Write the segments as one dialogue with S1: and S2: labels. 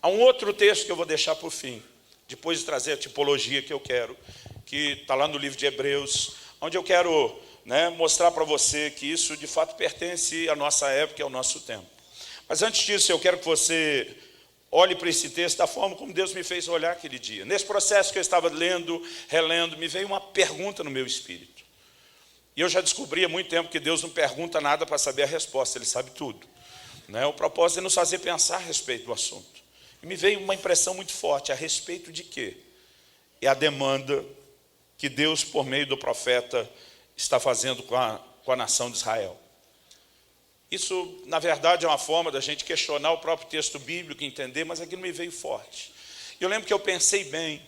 S1: Há um outro texto que eu vou deixar para o fim, depois de trazer a tipologia que eu quero, que está lá no livro de Hebreus, onde eu quero, mostrar para você que isso de fato pertence à nossa época e ao nosso tempo. Mas antes disso, eu quero que você olhe para esse texto da forma como Deus me fez olhar aquele dia. Nesse processo que eu estava lendo, relendo, me veio uma pergunta no meu espírito. E eu já descobri há muito tempo que Deus não pergunta nada para saber a resposta, Ele sabe tudo. O propósito é nos fazer pensar a respeito do assunto. E me veio uma impressão muito forte, a respeito de quê? É a demanda que Deus, por meio do profeta, está fazendo com a nação de Israel. Isso, na verdade, é uma forma da gente questionar o próprio texto bíblico, entender, mas aquilo me veio forte. Eu lembro que eu pensei bem,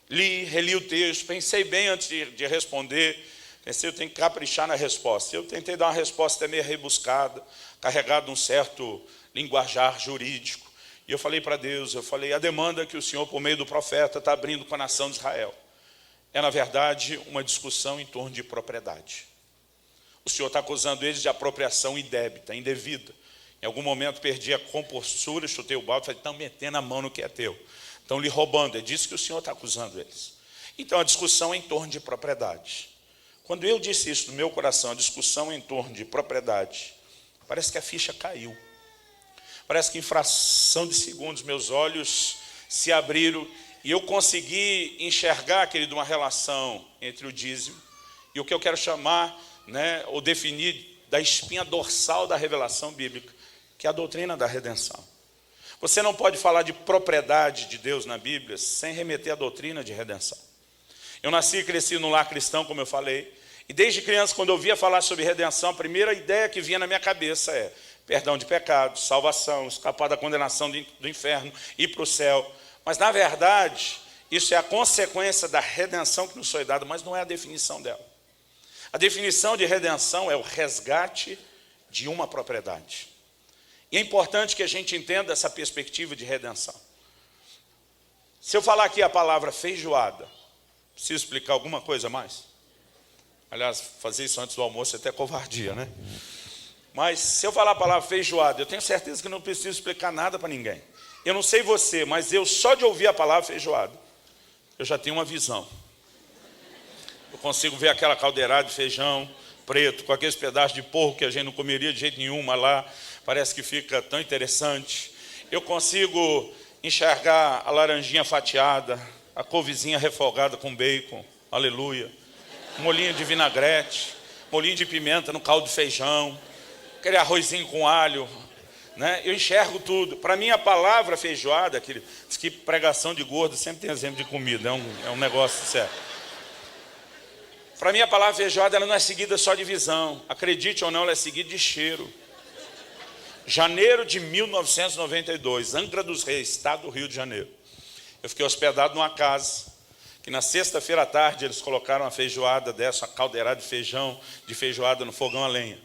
S1: reli o texto, pensei bem antes de responder, pensei, eu tenho que caprichar na resposta. Eu tentei dar uma resposta até meio rebuscada, carregada de um certo linguajar jurídico. E eu falei para Deus, a demanda que o Senhor, por meio do profeta, está abrindo com a nação de Israel, é, na verdade, uma discussão em torno de propriedade. O Senhor está acusando eles de apropriação indébita, indevida. Em algum momento perdi a compostura, chutei o balde e falei, estão metendo a mão no que é teu. Estão lhe roubando, é disso que o Senhor está acusando eles. Então, a discussão é em torno de propriedade. Quando eu disse isso no meu coração, a discussão é em torno de propriedade, parece que a ficha caiu. Parece que em fração de segundos meus olhos se abriram e eu consegui enxergar, querido, uma relação entre o dízimo e o que eu quero chamar, ou definir da espinha dorsal da revelação bíblica, que é a doutrina da redenção. Você não pode falar de propriedade de Deus na Bíblia sem remeter à doutrina de redenção. Eu nasci e cresci num lar cristão, como eu falei, e desde criança, quando eu ouvia falar sobre redenção, a primeira ideia que vinha na minha cabeça é perdão de pecados, salvação, escapar da condenação do inferno, ir para o céu. Mas, na verdade, isso é a consequência da redenção que nos foi dada, mas não é a definição dela. A definição de redenção é o resgate de uma propriedade. E é importante que a gente entenda essa perspectiva de redenção. Se eu falar aqui a palavra feijoada, preciso explicar alguma coisa a mais? Aliás, fazer isso antes do almoço é até covardia, né? Mas se eu falar a palavra feijoada, eu tenho certeza que não preciso explicar nada para ninguém. Eu não sei você, mas eu só de ouvir a palavra feijoada, eu já tenho uma visão. Eu consigo ver aquela caldeirada de feijão preto, com aqueles pedaços de porco que a gente não comeria de jeito nenhum, mas lá parece que fica tão interessante. Eu consigo enxergar a laranjinha fatiada, a couvezinha refogada com bacon, aleluia, molhinho de vinagrete, molhinho de pimenta no caldo de feijão, aquele arrozinho com alho, eu enxergo tudo. Para mim, a palavra feijoada, diz que pregação de gordo sempre tem exemplo de comida, é um negócio sério. Para mim, a palavra feijoada ela não é seguida só de visão. Acredite ou não, ela é seguida de cheiro. Janeiro de 1992, Angra dos Reis, estado do Rio de Janeiro. Eu fiquei hospedado numa casa, que na sexta-feira à tarde eles colocaram uma feijoada dessa, uma caldeirada de feijão, de feijoada no fogão a lenha.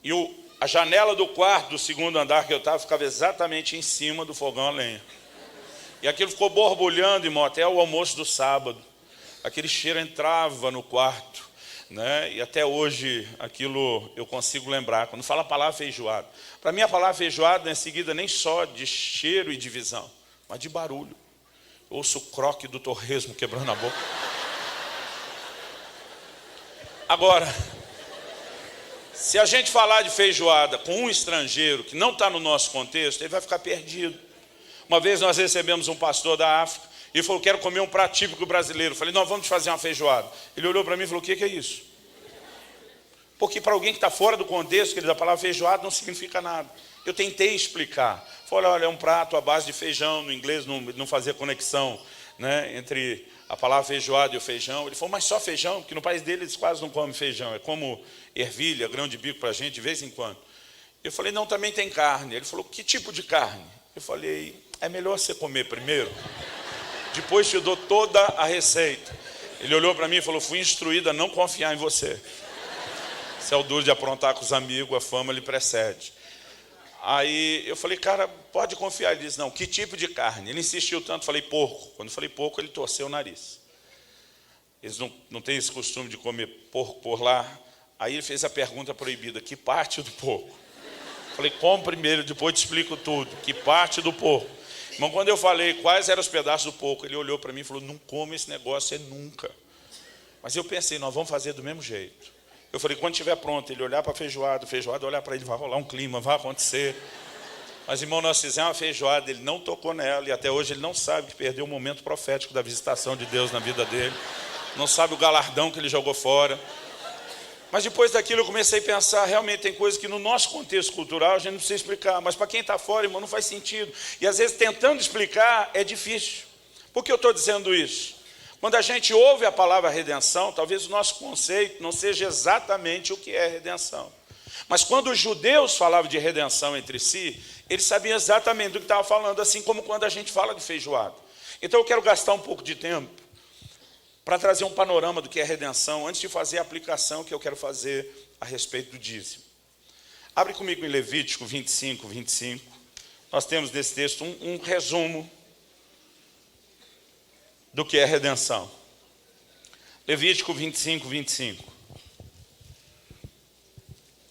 S1: E a janela do quarto, do segundo andar que eu estava, ficava exatamente em cima do fogão a lenha. E aquilo ficou borbulhando, irmão, até o almoço do sábado. Aquele cheiro entrava no quarto, e até hoje aquilo eu consigo lembrar. Quando fala a palavra feijoada, para mim a palavra feijoada não é seguida nem só de cheiro e de visão, mas de barulho. Eu ouço o croque do torresmo quebrando a boca. Agora, se a gente falar de feijoada com um estrangeiro que não está no nosso contexto, ele vai ficar perdido. Uma vez nós recebemos um pastor da África, e ele falou, quero comer um prato típico brasileiro. Eu falei, nós vamos fazer uma feijoada. Ele olhou para mim e falou, o que é isso? Porque para alguém que está fora do contexto, a palavra feijoada não significa nada. Eu tentei explicar. Falei, olha, é um prato à base de feijão. No inglês não fazia conexão entre a palavra feijoada e o feijão. Ele falou, mas só feijão? Porque no país dele eles quase não comem feijão. É como ervilha, grão de bico para a gente, de vez em quando. Eu falei, não, também tem carne. Ele falou, que tipo de carne? Eu falei, é melhor você comer primeiro. Depois te dou toda a receita. Ele olhou para mim e falou, fui instruído a não confiar em você. Você é o duro de aprontar com os amigos, a fama lhe precede. Aí eu falei, cara, pode confiar. Ele disse, não, que tipo de carne? Ele insistiu tanto, falei, porco. Quando eu falei porco, ele torceu o nariz. Eles não têm esse costume de comer porco por lá. Aí ele fez a pergunta proibida, que parte do porco? Falei, come primeiro, depois te explico tudo. Que parte do porco? Mas quando eu falei quais eram os pedaços do porco, ele olhou para mim e falou, não come esse negócio, é nunca. Mas eu pensei, nós vamos fazer do mesmo jeito. Eu falei, quando estiver pronto, ele olhar para a feijoada olhar para ele, vai rolar um clima, vai acontecer. Mas, irmão, nós fizemos uma feijoada, ele não tocou nela, e até hoje ele não sabe que perdeu o momento profético da visitação de Deus na vida dele. Não sabe o galardão que ele jogou fora. Mas depois daquilo eu comecei a pensar, realmente tem coisas que no nosso contexto cultural a gente não precisa explicar, mas para quem está fora, irmão, não faz sentido. E às vezes tentando explicar é difícil. Por que eu estou dizendo isso? Quando a gente ouve a palavra redenção, talvez o nosso conceito não seja exatamente o que é redenção. Mas quando os judeus falavam de redenção entre si, eles sabiam exatamente do que estava falando, assim como quando a gente fala de feijoada. Então eu quero gastar um pouco de tempo para trazer um panorama do que é redenção, antes de fazer a aplicação que eu quero fazer a respeito do dízimo. Abre comigo em Levítico 25, 25. Nós temos nesse texto um resumo do que é redenção. Levítico 25, 25.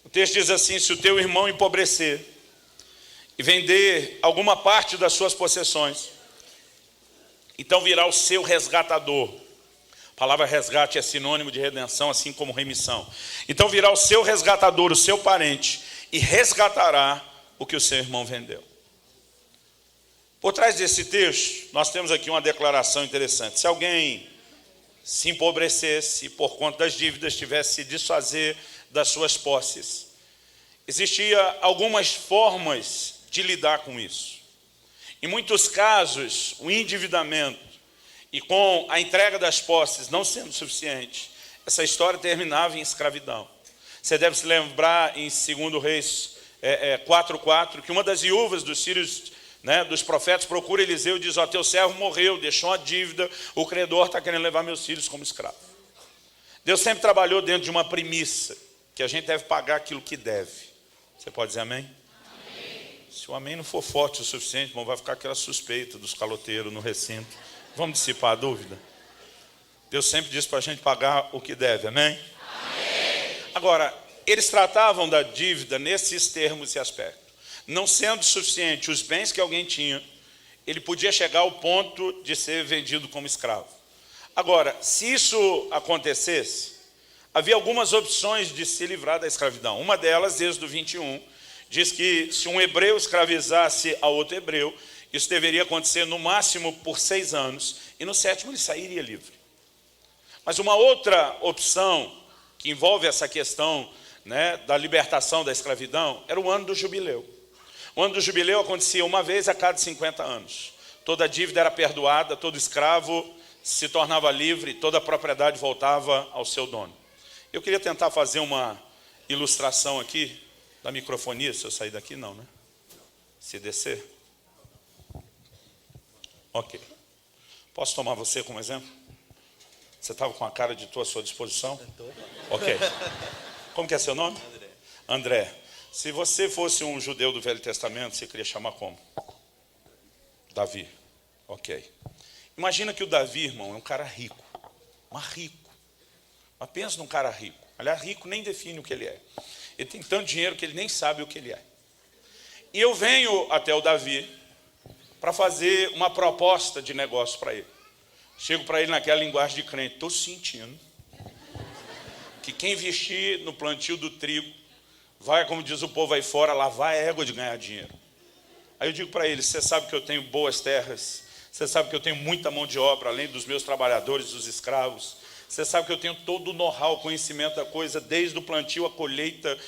S1: O texto diz assim, se o teu irmão empobrecer e vender alguma parte das suas possessões, então virá o seu resgatador. A palavra resgate é sinônimo de redenção, assim como remissão. Então virá o seu resgatador, o seu parente, e resgatará o que o seu irmão vendeu. Por trás desse texto, nós temos aqui uma declaração interessante. Se alguém se empobrecesse e por conta das dívidas tivesse se desfazer das suas posses, existia algumas formas de lidar com isso. Em muitos casos, o endividamento e com a entrega das posses não sendo suficiente, essa história terminava em escravidão. Você deve se lembrar em 2 Reis 4:4, que uma das viúvas dos filhos, dos profetas procura Eliseu e diz, ó, teu servo morreu, deixou uma dívida, o credor está querendo levar meus filhos como escravo. Deus sempre trabalhou dentro de uma premissa, que a gente deve pagar aquilo que deve. Você pode dizer amém? Amém. Se o amém não for forte o suficiente, irmão, vai ficar aquela suspeita dos caloteiros no recinto. Vamos dissipar a dúvida? Deus sempre diz para a gente pagar o que deve, amém? Amém. Agora, eles tratavam da dívida nesses termos e aspectos. Não sendo suficiente os bens que alguém tinha, ele podia chegar ao ponto de ser vendido como escravo. Agora, se isso acontecesse, havia algumas opções de se livrar da escravidão. Uma delas, Êxodo 21, diz que se um hebreu escravizasse a outro hebreu, isso deveria acontecer no máximo por 6 anos, e no 7º ele sairia livre. Mas uma outra opção que envolve essa questão da libertação da escravidão era o ano do jubileu. O ano do jubileu acontecia uma vez a cada 50 anos. Toda dívida era perdoada, todo escravo se tornava livre, toda a propriedade voltava ao seu dono. Eu queria tentar fazer uma ilustração aqui da microfonia. Se eu sair daqui, não, né? Se descer. Ok. Posso tomar você como exemplo? Você estava com a cara de à sua disposição? Ok. Como que é seu nome? André. Se você fosse um judeu do Velho Testamento, você queria chamar como? Davi. Ok. Imagina que o Davi, irmão, é um cara rico. Mas rico. Mas pensa num cara rico. Aliás, rico nem define o que ele é. Ele tem tanto dinheiro que ele nem sabe o que ele é. E eu venho até o Davi para fazer uma proposta de negócio para ele. Chego para ele naquela linguagem de crente. Estou sentindo que quem investir no plantio do trigo vai, como diz o povo aí fora, lavar a égua de ganhar dinheiro. Aí eu digo para ele, você sabe que eu tenho boas terras, você sabe que eu tenho muita mão de obra, além dos meus trabalhadores, dos escravos. Você sabe que eu tenho todo o know-how, o conhecimento da coisa, desde o plantio, a colheita,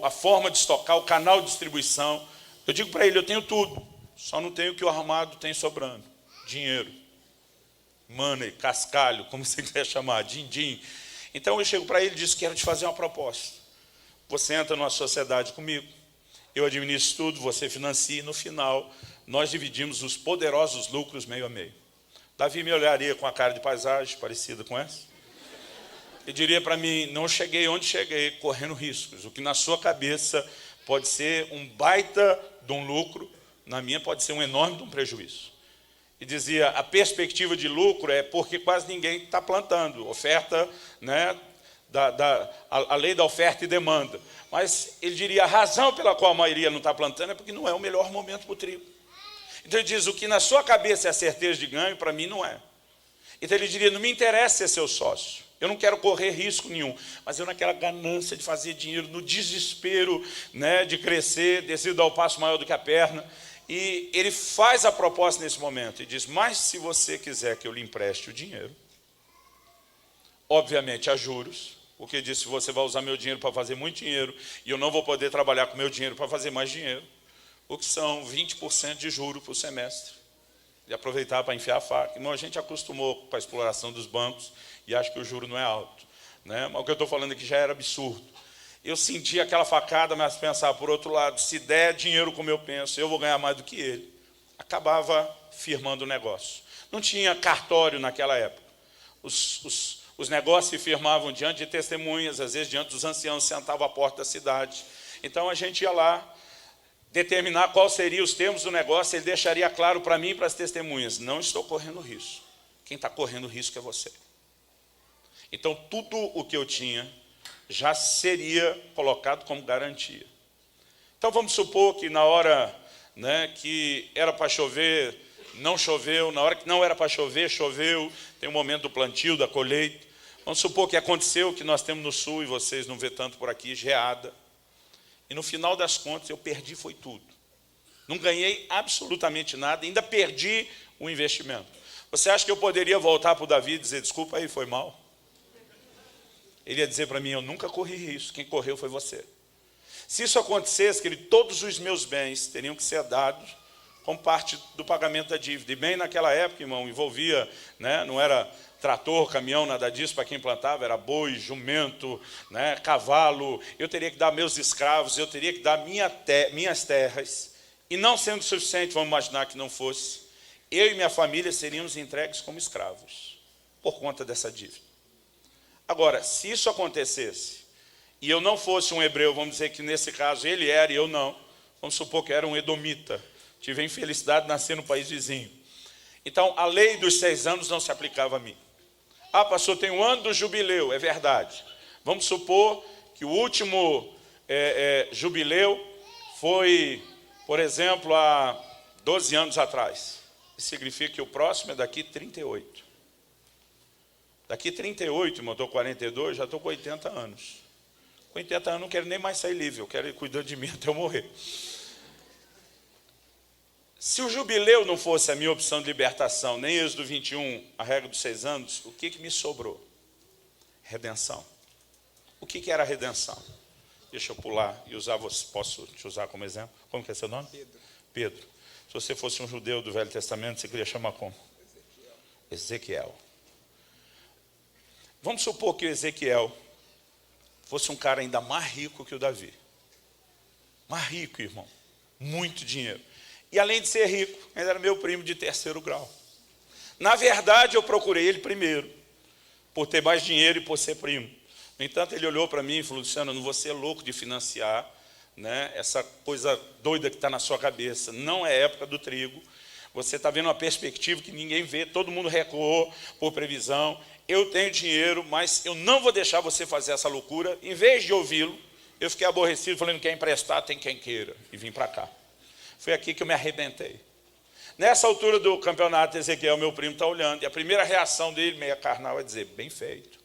S1: a forma de estocar, o canal de distribuição. Eu digo para ele, eu tenho tudo, só não tenho o que o armado tem sobrando. Dinheiro, money, cascalho, como você quiser chamar, din-din. Então eu chego para ele e digo, quero te fazer uma proposta. Você entra numa sociedade comigo, eu administro tudo, você financia, e no final nós dividimos os poderosos lucros meio a meio. Davi me olharia com a cara de paisagem, parecida com essa, e diria para mim, não cheguei onde cheguei, correndo riscos. O que na sua cabeça pode ser um baita de um lucro, na minha pode ser um enorme de um prejuízo. E dizia, a perspectiva de lucro é porque quase ninguém está plantando, oferta, a lei da oferta e demanda. Mas ele diria, a razão pela qual a maioria não está plantando é porque não é o melhor momento para o trigo. Então ele diz, o que na sua cabeça é a certeza de ganho, para mim não é. Então ele diria, não me interessa ser seu sócio, eu não quero correr risco nenhum, mas eu naquela ganância de fazer dinheiro, no desespero, né, de crescer, decido dar o passo maior do que a perna, e ele faz a proposta nesse momento, e diz, mas se você quiser que eu lhe empreste o dinheiro, obviamente a juros, porque disse, você vai usar meu dinheiro para fazer muito dinheiro, e eu não vou poder trabalhar com meu dinheiro para fazer mais dinheiro, o que são 20% de juro por semestre. E aproveitar para enfiar a faca. Irmão, a gente acostumou com a exploração dos bancos e acha que o juro não é alto, né? Mas o que eu estou falando aqui já era absurdo. Eu senti aquela facada, mas pensar, por outro lado, se der dinheiro como eu penso, eu vou ganhar mais do que ele. Acabava firmando o negócio. Não tinha cartório naquela época. Os negócios se firmavam diante de testemunhas, às vezes diante dos anciãos, sentavam à porta da cidade. Então a gente ia lá, determinar quais seriam os termos do negócio, ele deixaria claro para mim e para as testemunhas, não estou correndo risco. Quem está correndo risco é você. Então, tudo o que eu tinha já seria colocado como garantia. Então, vamos supor que na hora, né, que era para chover, não choveu, na hora que não era para chover, choveu, tem o momento do plantio, da colheita. Vamos supor que aconteceu o que nós temos no sul, e vocês não vê tanto por aqui, geada. E no final das contas, eu perdi foi tudo. Não ganhei absolutamente nada, ainda perdi o investimento. Você acha que eu poderia voltar para o Davi e dizer, desculpa aí, foi mal? Ele ia dizer para mim, eu nunca corri risco, quem correu foi você. Se isso acontecesse, que todos os meus bens teriam que ser dados como parte do pagamento da dívida. E bem naquela época, irmão, envolvia, né, não era trator, caminhão, nada disso, para quem plantava, era boi, jumento, né, cavalo, eu teria que dar meus escravos, eu teria que dar minhas terras, e não sendo suficiente, vamos imaginar que não fosse, eu e minha família seríamos entregues como escravos, por conta dessa dívida. Agora, se isso acontecesse, e eu não fosse um hebreu, vamos dizer que nesse caso ele era e eu não, vamos supor que era um edomita, tive a infelicidade de nascer no país vizinho. Então, a lei dos 6 anos não se aplicava a mim. Ah, pastor, tem um ano do jubileu, é verdade. Vamos supor que o último jubileu foi, por exemplo, há 12 anos atrás. Isso significa que o próximo é daqui 38. Daqui 38, irmão, eu estou com 42, já estou com 80 anos. Com 80 anos não quero nem mais sair livre, eu quero ir cuidando de mim até eu morrer. Se o jubileu não fosse a minha opção de libertação, nem Êxodo 21, a regra dos 6 anos, o que me sobrou? Redenção. O que era a redenção? Deixa eu pular e usar, posso te usar como exemplo? Como que é seu nome?
S2: Pedro.
S1: Pedro. Se você fosse um judeu do Velho Testamento, você queria chamar como? Ezequiel. Vamos supor que o Ezequiel fosse um cara ainda mais rico que o Davi. Mais rico, irmão. Muito dinheiro. E além de ser rico, ele era meu primo de 3º grau. Na verdade, eu procurei ele primeiro, por ter mais dinheiro e por ser primo. No entanto, ele olhou para mim e falou, Luciano, eu não vou ser louco de financiar, né, essa coisa doida que está na sua cabeça. Não é época do trigo. Você está vendo uma perspectiva que ninguém vê, todo mundo recuou por previsão. Eu tenho dinheiro, mas eu não vou deixar você fazer essa loucura. Em vez de ouvi-lo, eu fiquei aborrecido, falando, quem emprestar tem quem queira. E vim para cá. Foi aqui que eu me arrebentei. Nessa altura do campeonato, Ezequiel, meu primo, está olhando, e a primeira reação dele, meia carnal, é dizer, bem feito.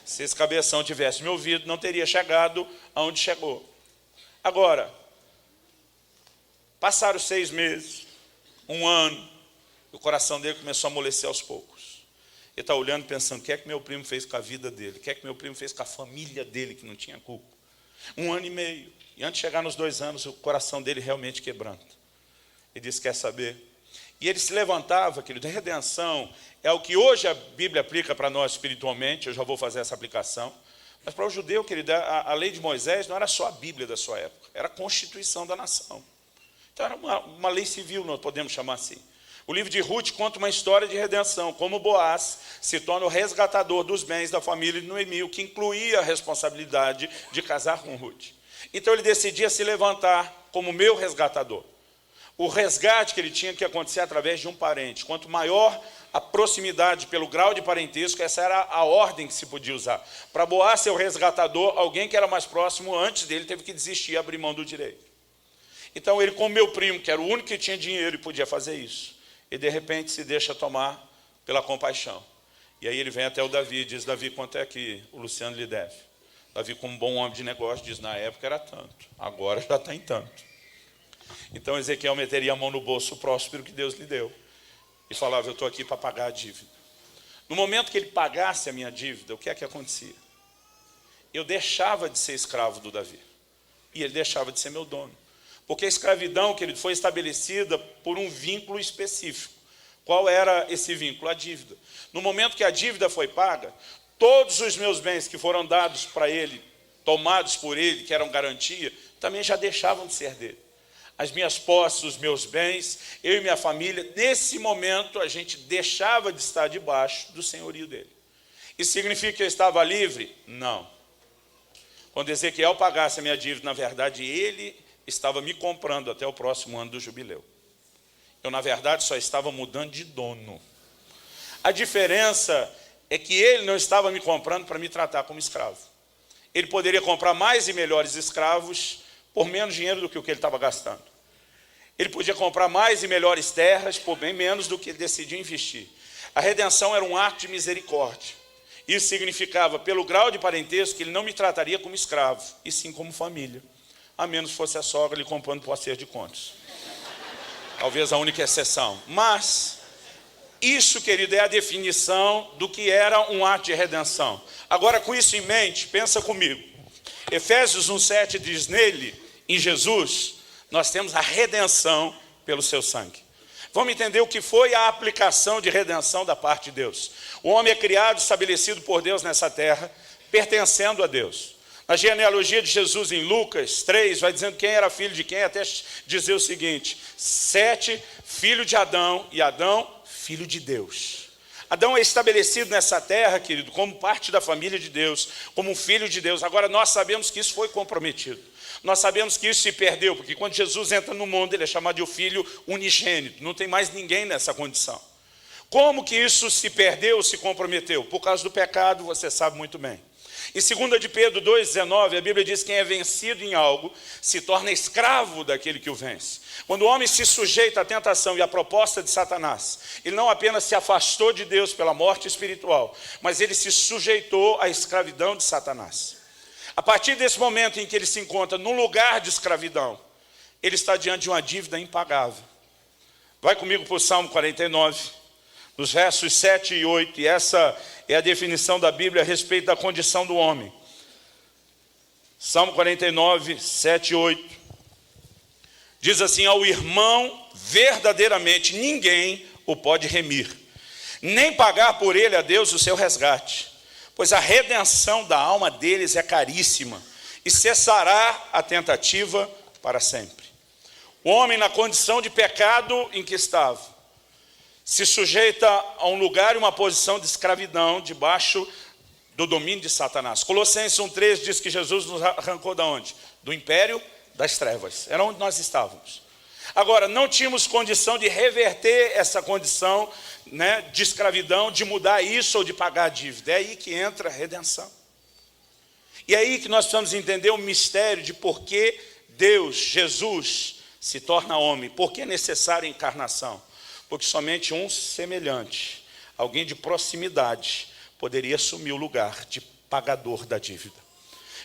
S1: Se esse cabeção tivesse me ouvido, não teria chegado aonde chegou. Agora, passaram 6 meses, 1 ano, e o coração dele começou a amolecer aos poucos. Ele está olhando, pensando, o que é que meu primo fez com a vida dele? O que é que meu primo fez com a família dele, que não tinha culpa? 1 ano e meio. E antes de chegar nos 2 anos, o coração dele realmente quebranta. Ele disse, quer saber? E ele se levantava, querido, a redenção é o que hoje a Bíblia aplica para nós espiritualmente, eu já vou fazer essa aplicação. Mas para o judeu, querido, a lei de Moisés não era só a Bíblia da sua época, era a Constituição da nação. Então era uma lei civil, nós podemos chamar assim. O livro de Ruth conta uma história de redenção, como Boaz se torna o resgatador dos bens da família de Noemi, o que incluía a responsabilidade de casar com Ruth. Então ele decidia se levantar como meu resgatador. O resgate que ele tinha que acontecer através de um parente. Quanto maior a proximidade pelo grau de parentesco, essa era a ordem que se podia usar. Para Boaz ser o resgatador, alguém que era mais próximo antes dele teve que desistir e abrir mão do direito. Então ele, com meu primo, que era o único que tinha dinheiro e podia fazer isso, e de repente se deixa tomar pela compaixão. E aí ele vem até o Davi e diz: Davi, quanto é que o Luciano lhe deve? Davi, como bom homem de negócio, diz: na época era tanto, agora já está em tanto. Então Ezequiel meteria a mão no bolso próspero que Deus lhe deu e falava: eu estou aqui para pagar a dívida. No momento que ele pagasse a minha dívida, o que é que acontecia? Eu deixava de ser escravo do Davi e ele deixava de ser meu dono. Porque a escravidão, querido, foi estabelecida por um vínculo específico. Qual era esse vínculo? A dívida. No momento que a dívida foi paga, todos os meus bens que foram dados para ele, tomados por ele, que eram garantia, também já deixavam de ser dele. As minhas posses, os meus bens, eu e minha família, nesse momento a gente deixava de estar debaixo do senhorio dele. Isso significa que eu estava livre? Não. Quando Ezequiel pagasse a minha dívida, na verdade, ele estava me comprando até o próximo ano do jubileu. Eu, na verdade, só estava mudando de dono. A diferença é que ele não estava me comprando para me tratar como escravo. Ele poderia comprar mais e melhores escravos por menos dinheiro do que o que ele estava gastando. Ele podia comprar mais e melhores terras por bem menos do que ele decidiu investir. A redenção era um ato de misericórdia. Isso significava, pelo grau de parentesco, que ele não me trataria como escravo, e sim como família. A menos fosse a sogra lhe comprando por acerto de contas. Talvez a única exceção. Mas isso, querido, é a definição do que era um ato de redenção. Agora, com isso em mente, pensa comigo. Efésios 1,7 diz: nele, em Jesus, nós temos a redenção pelo seu sangue. Vamos entender o que foi a aplicação de redenção da parte de Deus. O homem é criado, estabelecido por Deus nessa terra, pertencendo a Deus. Na genealogia de Jesus em Lucas 3, vai dizendo quem era filho de quem, até dizer o seguinte: Sete, filho de Adão, e Adão, filho de Deus. Adão é estabelecido nessa terra, querido, como parte da família de Deus, como um filho de Deus. Agora, nós sabemos que isso foi comprometido. Nós sabemos que isso se perdeu, porque quando Jesus entra no mundo, ele é chamado de o filho unigênito. Não tem mais ninguém nessa condição. Como que isso se perdeu, se comprometeu? Por causa do pecado, você sabe muito bem. Em 2 de Pedro 2,19, a Bíblia diz que quem é vencido em algo se torna escravo daquele que o vence. Quando o homem se sujeita à tentação e à proposta de Satanás, ele não apenas se afastou de Deus pela morte espiritual, mas ele se sujeitou à escravidão de Satanás. A partir desse momento em que ele se encontra num lugar de escravidão, ele está diante de uma dívida impagável. Vai comigo para o Salmo 49, nos versos 7 e 8, e essa é a definição da Bíblia a respeito da condição do homem. Salmo 49, 7 e 8. Diz assim: ao irmão verdadeiramente ninguém o pode remir, nem pagar por ele a Deus o seu resgate, pois a redenção da alma deles é caríssima, e cessará a tentativa para sempre. O homem, na condição de pecado em que estava, se sujeita a um lugar e uma posição de escravidão debaixo do domínio de Satanás. Colossenses 1,3 diz que Jesus nos arrancou de onde? Do império das trevas. Era onde nós estávamos. Agora, não tínhamos condição de reverter essa condição, né, de escravidão, de mudar isso ou de pagar a dívida. É aí que entra a redenção. E é aí que nós precisamos entender o mistério de por que Deus, Jesus, se torna homem. Por que é necessária a encarnação? Porque somente um semelhante, alguém de proximidade, poderia assumir o lugar de pagador da dívida.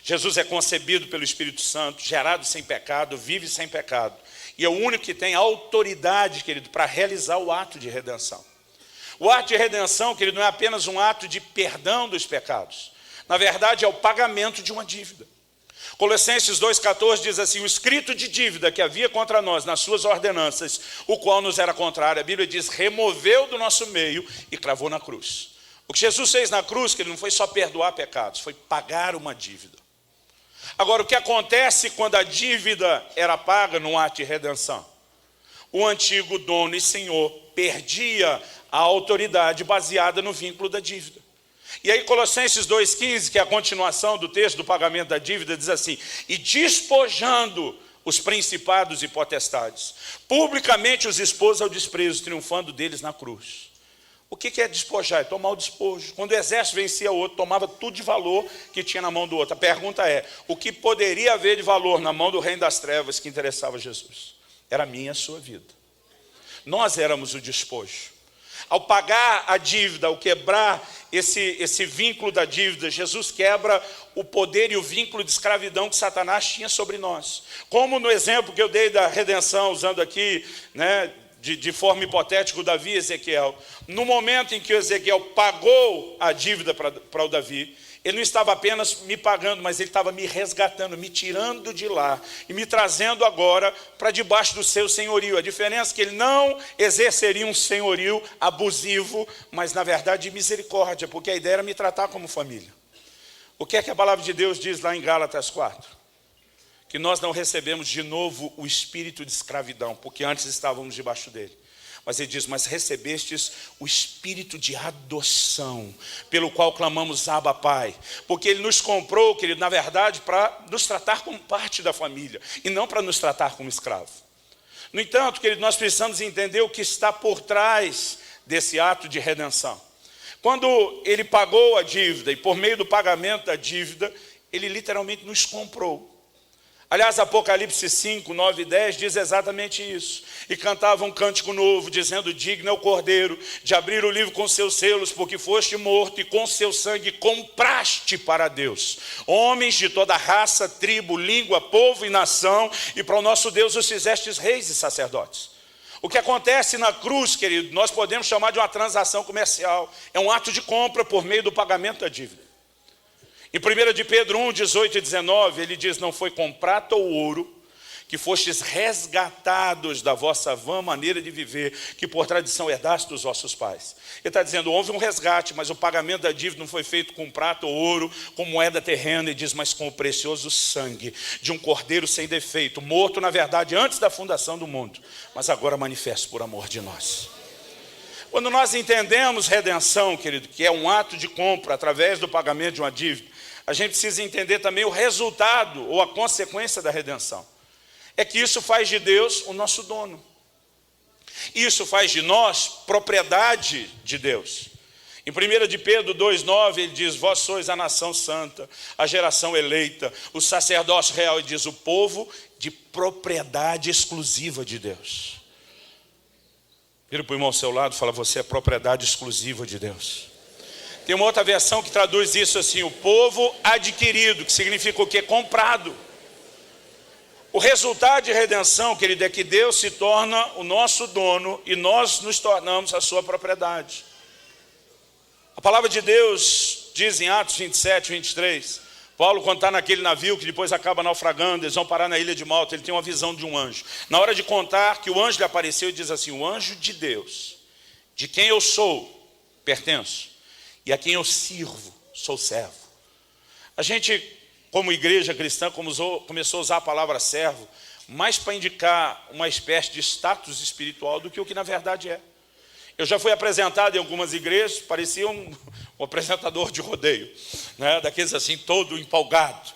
S1: Jesus é concebido pelo Espírito Santo, gerado sem pecado, vive sem pecado. E é o único que tem autoridade, querido, para realizar o ato de redenção. O ato de redenção, querido, não é apenas um ato de perdão dos pecados. Na verdade, é o pagamento de uma dívida. Colossenses 2,14 diz assim: o escrito de dívida que havia contra nós nas suas ordenanças, o qual nos era contrário, a Bíblia diz, removeu do nosso meio e cravou na cruz. O que Jesus fez na cruz, que ele não foi só perdoar pecados, foi pagar uma dívida. Agora, o que acontece quando a dívida era paga num ato de redenção? O antigo dono e senhor perdia a autoridade baseada no vínculo da dívida. E aí Colossenses 2,15, que é a continuação do texto do pagamento da dívida, diz assim: e despojando os principados e potestades, publicamente os expôs ao desprezo, triunfando deles na cruz. O que é despojar? É tomar o despojo. Quando o exército vencia o outro, tomava tudo de valor que tinha na mão do outro. A pergunta é, o que poderia haver de valor na mão do reino das trevas que interessava a Jesus? Era a minha e a sua vida. Nós éramos o despojo. Ao pagar a dívida, ao quebrar esse vínculo da dívida, Jesus quebra o poder e o vínculo de escravidão que Satanás tinha sobre nós. Como no exemplo que eu dei da redenção, usando aqui, né, de forma hipotética, o Davi e Ezequiel. No momento em que o Ezequiel pagou a dívida para o Davi, ele não estava apenas me pagando, mas ele estava me resgatando, me tirando de lá e me trazendo agora para debaixo do seu senhorio. A diferença é que ele não exerceria um senhorio abusivo, mas na verdade de misericórdia, porque a ideia era me tratar como família. O que é que a palavra de Deus diz lá em Gálatas 4? Que nós não recebemos de novo o espírito de escravidão, porque antes estávamos debaixo dele. Mas ele diz, mas recebestes o espírito de adoção, pelo qual clamamos Abba, Pai. Porque ele nos comprou, querido, na verdade, para nos tratar como parte da família, e não para nos tratar como escravo. No entanto, querido, nós precisamos entender o que está por trás desse ato de redenção. Quando ele pagou a dívida, e por meio do pagamento da dívida, ele literalmente nos comprou. Aliás, Apocalipse 5, 9 e 10 diz exatamente isso. E cantava um cântico novo, dizendo, digno é o Cordeiro de abrir o livro com seus selos, porque foste morto e com seu sangue compraste para Deus homens de toda raça, tribo, língua, povo e nação, e para o nosso Deus os fizestes reis e sacerdotes. O que acontece na cruz, querido, nós podemos chamar de uma transação comercial. É um ato de compra por meio do pagamento da dívida. Em 1 de Pedro 1, 18 e 19, ele diz, não foi com prata ou ouro que fostes resgatados da vossa vã maneira de viver, que por tradição herdaste dos vossos pais. Ele está dizendo, houve um resgate, mas o pagamento da dívida não foi feito com prata ou ouro, com moeda terrena, e diz, mas com o precioso sangue de um cordeiro sem defeito, morto, na verdade, antes da fundação do mundo, mas agora manifesto por amor de nós. Quando nós entendemos redenção, querido, que é um ato de compra através do pagamento de uma dívida, a gente precisa entender também o resultado ou a consequência da redenção. É que isso faz de Deus o nosso dono. Isso faz de nós propriedade de Deus. Em 1 de Pedro 2,9 ele diz, vós sois a nação santa, a geração eleita, o sacerdócio real, ele diz, o povo de propriedade exclusiva de Deus. Vira para o irmão ao seu lado e fala, você é propriedade exclusiva de Deus. Tem uma outra versão que traduz isso assim, o povo adquirido, que significa o quê? Comprado. O resultado de redenção, querido, é que Deus se torna o nosso dono e nós nos tornamos a sua propriedade. A palavra de Deus diz em Atos 27, 23, Paulo, quando está naquele navio que depois acaba naufragando, eles vão parar na ilha de Malta, ele tem uma visão de um anjo. Na hora de contar que o anjo lhe apareceu, ele diz assim, o anjo de Deus, de quem eu sou, pertenço. E a quem eu sirvo, sou servo. A gente, como igreja cristã, começou a usar a palavra servo, mais para indicar uma espécie de status espiritual do que o que na verdade é. Eu já fui apresentado em algumas igrejas, parecia um apresentador de rodeio, né? Daqueles assim, todo empolgado.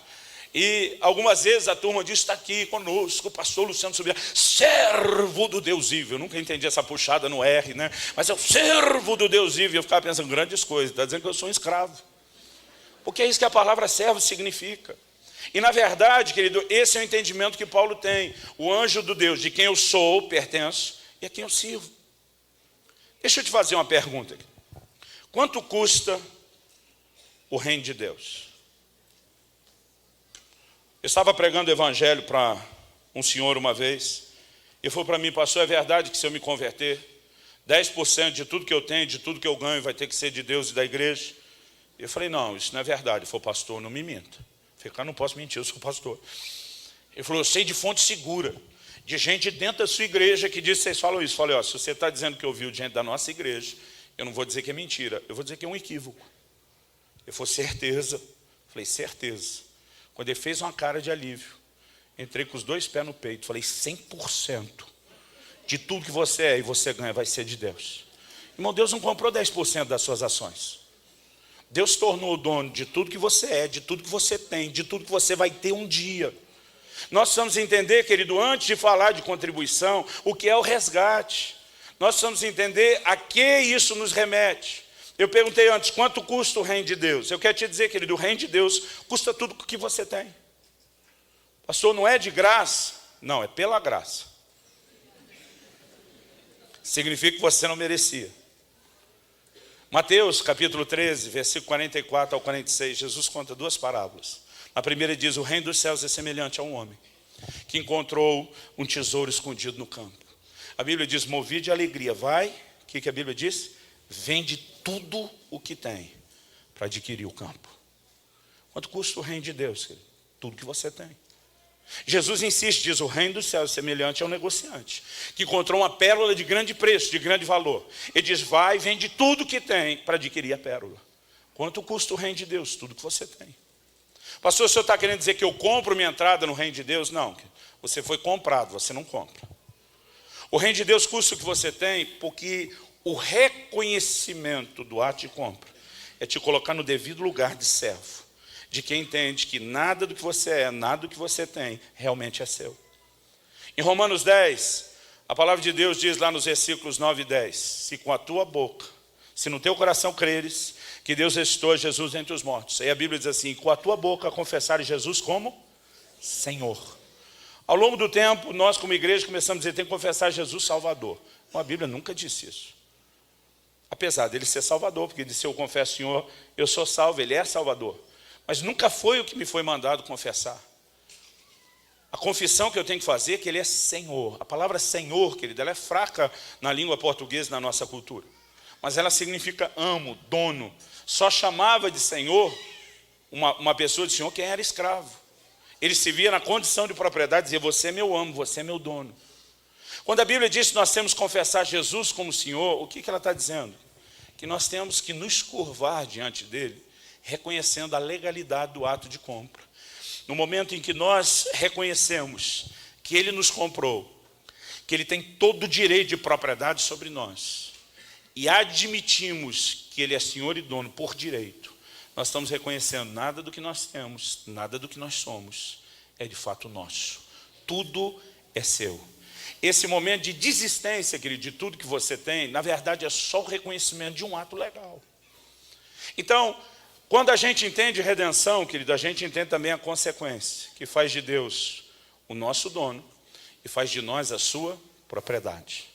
S1: E algumas vezes a turma diz, está aqui conosco o pastor Luciano Subirá, servo do Deus vivo. Eu nunca entendi essa puxada no R, né? Mas é o servo do Deus vivo. Eu ficava pensando, grandes coisas, está dizendo que eu sou um escravo. Porque é isso que a palavra servo significa. E na verdade, querido, esse é o entendimento que Paulo tem. O anjo do Deus, de quem eu sou, pertenço, e a quem eu sirvo. Deixa eu te fazer uma pergunta aqui. Quanto custa o reino de Deus? Eu estava pregando o evangelho para um senhor uma vez, e falou para mim, pastor, é verdade que se eu me converter, 10% de tudo que eu tenho, de tudo que eu ganho, vai ter que ser de Deus e da igreja? Eu falei, não, isso não é verdade. Ele falou, pastor, não me minta. Eu falei, cara, não posso mentir, eu sou pastor. Ele falou, eu sei de fonte segura, de gente dentro da sua igreja que diz, vocês falam isso. Eu falei, ó, se você está dizendo que ouviu de gente da nossa igreja, eu não vou dizer que é mentira, eu vou dizer que é um equívoco. Ele falou, certeza? Eu falei, certeza. Quando ele fez uma cara de alívio, entrei com os 2 pés no peito, falei, 100% de tudo que você é e você ganha vai ser de Deus. Irmão, Deus não comprou 10% das suas ações. Deus tornou o dono de tudo que você é, de tudo que você tem, de tudo que você vai ter um dia. Nós precisamos entender, querido, antes de falar de contribuição, o que é o resgate. nós precisamos entender a que isso nos remete. Eu perguntei antes, quanto custa o reino de Deus? Eu quero te dizer, querido, o reino de Deus custa tudo o que você tem. Pastor, não é de graça? Não, é pela graça. Significa que você não merecia. Mateus capítulo 13, versículo 44 ao 46, Jesus conta duas parábolas. A primeira diz, o reino dos céus é semelhante a um homem que encontrou um tesouro escondido no campo. A Bíblia diz, movido de alegria, vai, o que a Bíblia diz? Vende tudo o que tem para adquirir o campo. Quanto custa o reino de Deus, querido? Tudo que você tem. Jesus insiste, diz, o reino dos céus é semelhante a um negociante que encontrou uma pérola de grande preço, de grande valor. Ele diz, vai, vende tudo que tem para adquirir a pérola. Quanto custa o reino de Deus? Tudo que você tem. Pastor, o senhor está querendo dizer que eu compro minha entrada no reino de Deus? Não, você foi comprado, você não compra. O reino de Deus custa o que você tem, porque o reconhecimento do ato de compra é te colocar no devido lugar de servo, de quem entende que nada do que você é, nada do que você tem, realmente é seu. Em Romanos 10, a palavra de Deus diz lá nos versículos 9 e 10, se com a tua boca, se no teu coração creres, que Deus ressuscitou Jesus entre os mortos. Aí a Bíblia diz assim, com a tua boca confessares Jesus como Senhor. Ao longo do tempo, nós como igreja começamos a dizer, tem que confessar Jesus Salvador. Não, a Bíblia nunca disse isso. Apesar dele ser Salvador, porque ele disse, eu confesso, Senhor, eu sou salvo, ele é Salvador. Mas nunca foi o que me foi mandado confessar. A confissão que eu tenho que fazer é que ele é Senhor. A palavra Senhor, querida, ela é fraca na língua portuguesa, na nossa cultura. Mas ela significa amo, dono. Só chamava de Senhor uma pessoa de Senhor quem era escravo. Ele se via na condição de propriedade, dizia, você é meu amo, você é meu dono. Quando a Bíblia diz que nós temos que confessar Jesus como Senhor, o que ela está dizendo? Que nós temos que nos curvar diante dele, reconhecendo a legalidade do ato de compra. No momento em que nós reconhecemos que ele nos comprou, que ele tem todo o direito de propriedade sobre nós, e admitimos que ele é Senhor e dono por direito, nós estamos reconhecendo nada do que nós temos, nada do que nós somos, é de fato nosso. Tudo é seu. Esse momento de desistência, querido, de tudo que você tem, na verdade é só o reconhecimento de um ato legal. Então, quando a gente entende redenção, querido, a gente entende também a consequência, que faz de Deus o nosso dono e faz de nós a sua propriedade.